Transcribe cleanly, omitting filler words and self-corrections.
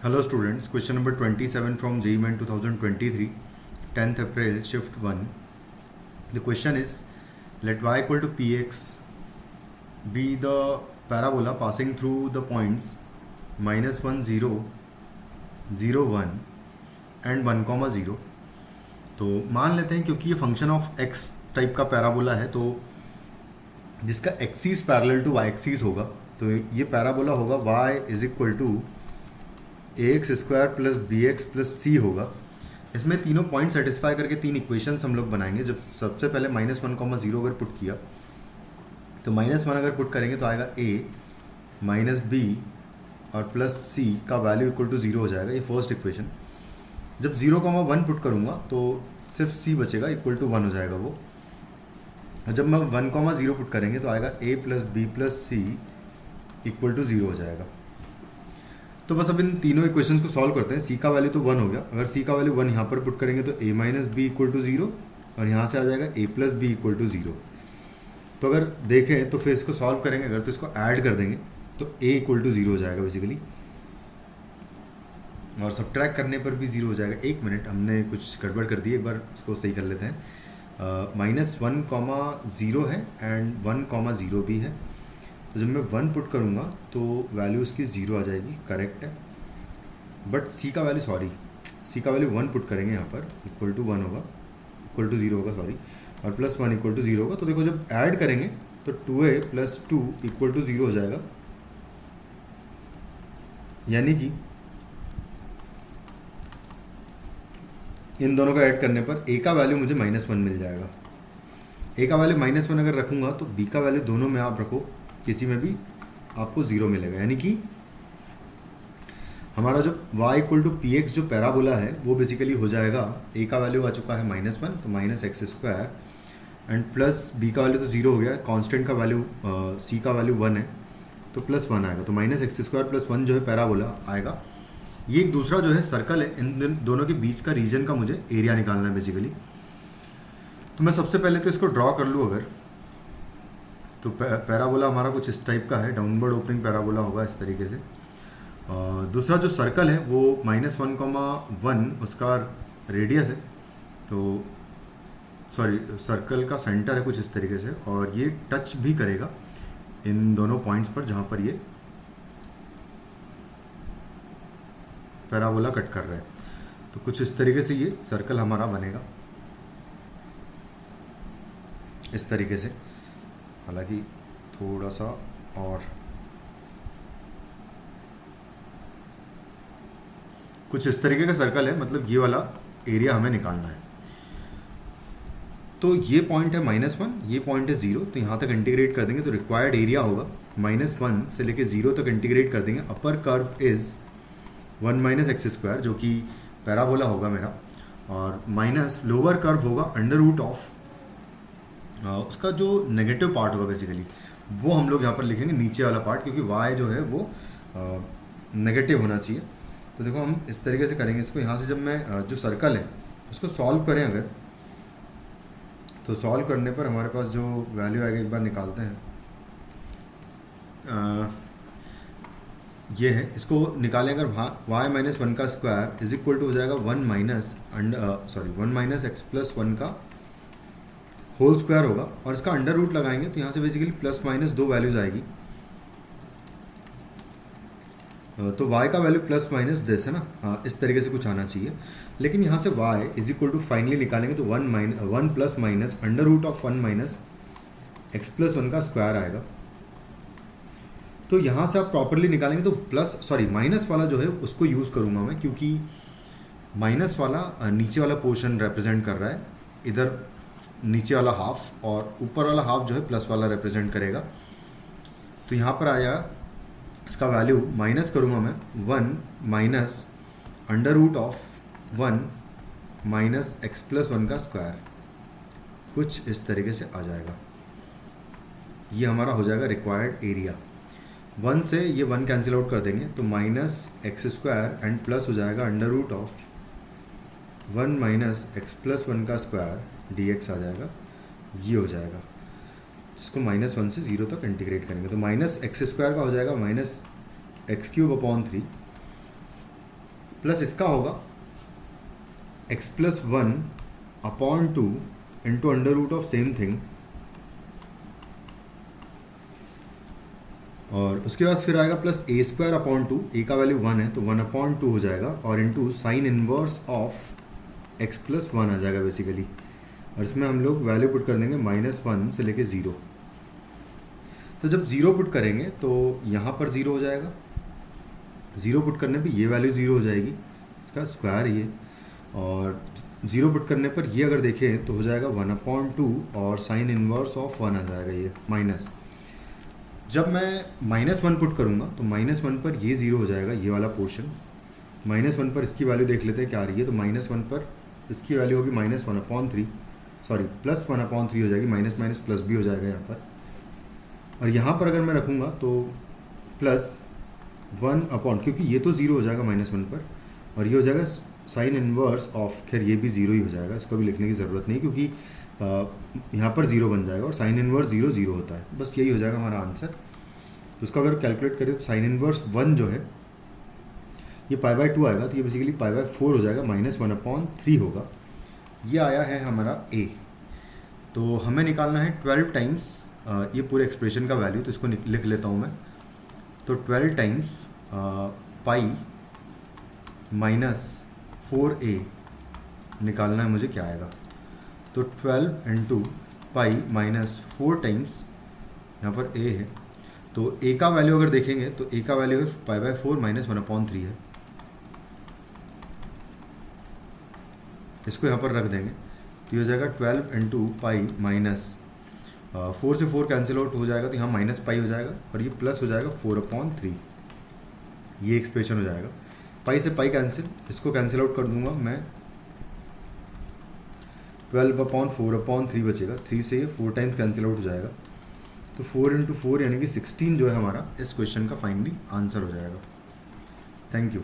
Hello students, question number 27 from JEE Main 2023, 10th April, shift 1. The question is, let y equal to px be the parabola passing through the points minus 1, 0, 0, 1 and 1, 0. तो मान लेते हैं क्योंकि ये function of x type का parabola है तो जिसका axis parallel to y axis होगा, तो ये पैराबोला होगा y is equal to ax square plus B X plus C होगा. इसमें तीनों पॉइंट सेटिस्फाई करके तीन इक्वेशंस हम लोग बनाएंगे. जब सबसे पहले -1, 0 अगर पुट किया तो -1 अगर पुट करेंगे तो आएगा a माइनस बी और प्लस सी का वैल्यू इक्वल टू 0 हो जाएगा. ये फर्स्ट इक्वेशन. जब 0, 1 पुट करूँगा तो सिर्फ सी बचेगा, इक्वल टू 1 हो जाएगा वो. जब मैं 1, 0 पुट करेंगे तो आएगा a plus B plus C equal to 0 हो जाएगा. तो बस अब इन तीनों इक्वेशंस को सॉल्व करते हैं. c का वैल्यू तो 1 हो गया. अगर c का वैल्यू 1 यहाँ पर पुट करेंगे तो a minus B equal to 0 और यहाँ से आ जाएगा a plus B equal to 0. तो अगर देखें तो फिर इसको सॉल्व करेंगे, अगर तो इसको ऐड कर देंगे तो a इक्वल टू 0 हो जाएगा बेसिकली, और सब्ट्रैक्ट करने पर भी 0 हो जाएगा. एक मिनट, हमने कुछ गड़बड़ कर दी, एक बार इसको सही कर लेते हैं. -1, 0 है एंड 1, 0 भी है. तो जब मैं 1 पुट करूँगा तो वैल्यू उसकी 0 आ जाएगी, करेक्ट है. बट c का वैल्यू 1 पुट करेंगे यहाँ पर, इक्वल टू 1 होगा, इक्वल टू 0 होगा सॉरी, और प्लस 1 इक्वल टू 0 होगा. तो देखो जब ऐड करेंगे तो 2a प्लस 2 इक्वल टू 0 हो जाएगा. यानी कि इन दोनों का ऐड करने पर a का वैल्यू मुझे -1 मिल जाएगा. a का वैल्यू -1 अगर रखूँगा तो b का वैल्यू दोनों में आप रखो, किसी में भी आपको 0 मिलेगा. यानी कि हमारा जो y equal to P X जो पैराबोला है वो बेसिकली हो जाएगा, a का वैल्यू आ चुका है -1 तो minus X square and plus b का वैल्यू तो 0 हो गया, कांस्टेंट का वैल्यू c का वैल्यू 1 है तो प्लस 1 आएगा. तो माइनस एक्स स्क्वायर प्लस 1 जो है पैराबोला आएगा. ये एक दूसरा जो है सर्कल है, इन दोनों के बीच का रीजन का मुझे एरिया निकालना है बेसिकली. तो मैं सबसे पहले तो इसको ड्रॉ कर लूँ. अगर तो पैराबोला हमारा कुछ इस टाइप का है, डाउनवर्ड ओपनिंग पैराबोला होगा इस तरीके से. दूसरा जो सर्कल है वो -1, 1 उसका रेडियस है, तो सॉरी सर्कल का सेंटर है कुछ इस तरीके से, और ये टच भी करेगा इन दोनों पॉइंट्स पर जहाँ पर ये पैराबोला कट कर रहा है. तो कुछ इस तरीके से ये सर्कल हमारा बनेगा इस तरीके से. हालांकि थोड़ा सा और कुछ इस तरीके का सर्कल है, मतलब ये वाला एरिया हमें निकालना है. तो ये पॉइंट है -1, ये पॉइंट है 0, तो यहाँ तक इंटीग्रेट कर देंगे तो रिक्वायर्ड एरिया होगा -1 से लेके 0 तक इंटीग्रेट कर देंगे. Upper curve is 1 minus X square जो कि पैराबोला होगा मेरा, और माइनस लोअर कर्व होगा अंडर रूट ऑफ उसका जो नेगेटिव पार्ट होगा बेसिकली वो हम लोग यहाँ पर लिखेंगे नीचे वाला पार्ट, क्योंकि y जो है वो नेगेटिव होना चाहिए. तो देखो हम इस तरीके से करेंगे इसको. यहाँ से जब मैं जो सर्कल है उसको सॉल्व करें अगर, तो सॉल्व करने पर हमारे पास जो वैल्यू आएगा एक बार निकालते हैं. ये है, इसको निकालें अगर y माइनस 1 का स्क्वायर इज इक्वल टू हो जाएगा 1 माइनस एक्स प्लस 1 का होल स्क्वायर होगा, और इसका अंडर रूट लगाएंगे तो यहाँ से बेसिकली प्लस माइनस 2 वैल्यूज आएगी. तो y का वैल्यू प्लस माइनस दिस है ना, हाँ इस तरीके से कुछ आना चाहिए. लेकिन यहाँ से y is equal to finally निकालेंगे तो 1 plus minus under root of 1 minus X plus 1 का स्क्वायर आएगा. तो यहाँ से आप प्रॉपरली निकालेंगे तो माइनस वाला जो है उसको यूज़ करूँगा मैं, क्योंकि माइनस वाला नीचे वाला पोर्शन रिप्रेजेंट कर रहा है, इधर नीचे वाला हाफ, और ऊपर वाला हाफ जो है प्लस वाला रिप्रेजेंट करेगा. तो यहाँ पर आया इसका वैल्यू माइनस करूँगा मैं 1 minus under root of 1 minus X plus 1 का स्क्वायर, कुछ इस तरीके से आ जाएगा. ये हमारा हो जाएगा रिक्वायर्ड एरिया. 1 से ये 1 कैंसिल आउट कर देंगे तो minus X square and plus हो जाएगा under root of 1 minus X plus 1 का स्क्वायर dx आ जाएगा. ये हो जाएगा, जिसको -1 से 0 तक इंटीग्रेट करेंगे तो माइनस एक्स स्क्वायर का हो जाएगा -x³ अपॉन 3 प्लस इसका होगा x plus 1/2 into under root of same thing, और उसके बाद फिर आएगा प्लस a²/2, a का वैल्यू 1 है तो 1/2 हो जाएगा, और into sine inverse of x plus 1 आ जाएगा बेसिकली। और इसमें हम लोग वैल्यू पुट कर देंगे -1 से लेके 0। तो जब 0 पुट करेंगे तो यहाँ पर 0 हो जाएगा, 0 पुट करने पे ये वैल्यू 0 हो जाएगी, इसका स्क्वायर ये, और 0 पुट करने पर ये अगर देखें तो हो जाएगा 1/2 और साइन इनवर्स ऑफ 1 आ जाएगा ये माइनस। जब मैं -1 पुट करूँगा तो -1 पर ये 0 हो जाएगा, ये वाला पोर्शन। -1 पर इसकी वैल्यू देख लेते हैं क्या आ रही है, तो -1 पर इसकी वैल्यू होगी -1/3, सॉरी +1/3 हो जाएगी, माइनस माइनस प्लस भी हो जाएगा यहाँ पर। और यहाँ पर अगर मैं रखूँगा तो +1/, क्योंकि ये तो 0 हो जाएगा -1 पर, और ये हो जाएगा साइन इनवर्स ऑफ, खैर ये भी 0 ही हो जाएगा, इसको भी लिखने की ज़रूरत नहीं क्योंकि यहाँ पर 0 बन जाएगा, और साइन इनवर्स 0 0 होता है, बस यही हो जाएगा हमारा आंसर। तो उसको अगर कैलकुलेट करें तो साइन इनवर्स 1 जो है ये π/2 आएगा, तो ये बेसिकली π/4 हो जाएगा, -1/3 होगा। ये आया है हमारा a। तो हमें निकालना है 12 टाइम्स ये पूरे एक्सप्रेशन का वैल्यू, तो इसको लिख लेता हूँ मैं। तो 12 टाइम्स पाई -4a निकालना है मुझे, क्या आएगा, तो 12 इंटू पाई -4 टाइम्स, यहाँ पर a है तो a का वैल्यू अगर देखेंगे तो a का वैल्यू है π/4 -1/3 है, इसको यहाँ पर रख देंगे तो ये हो जाएगा 12 इंटू पाई -4 से 4 कैंसिल आउट हो जाएगा, तो यहाँ -π हो जाएगा, और ये प्लस हो जाएगा 4/3, ये एक्सप्रेशन हो जाएगा। पाई से पाई कैंसिल, इसको कैंसिल आउट कर दूंगा मैं, 12/4/3 बचेगा, 3 से ये 4 टाइम्स कैंसिल आउट हो जाएगा, तो 4 इंटू 4 यानी कि 16 जो है हमारा इस क्वेश्चन का फाइनली आंसर हो जाएगा। Thank you.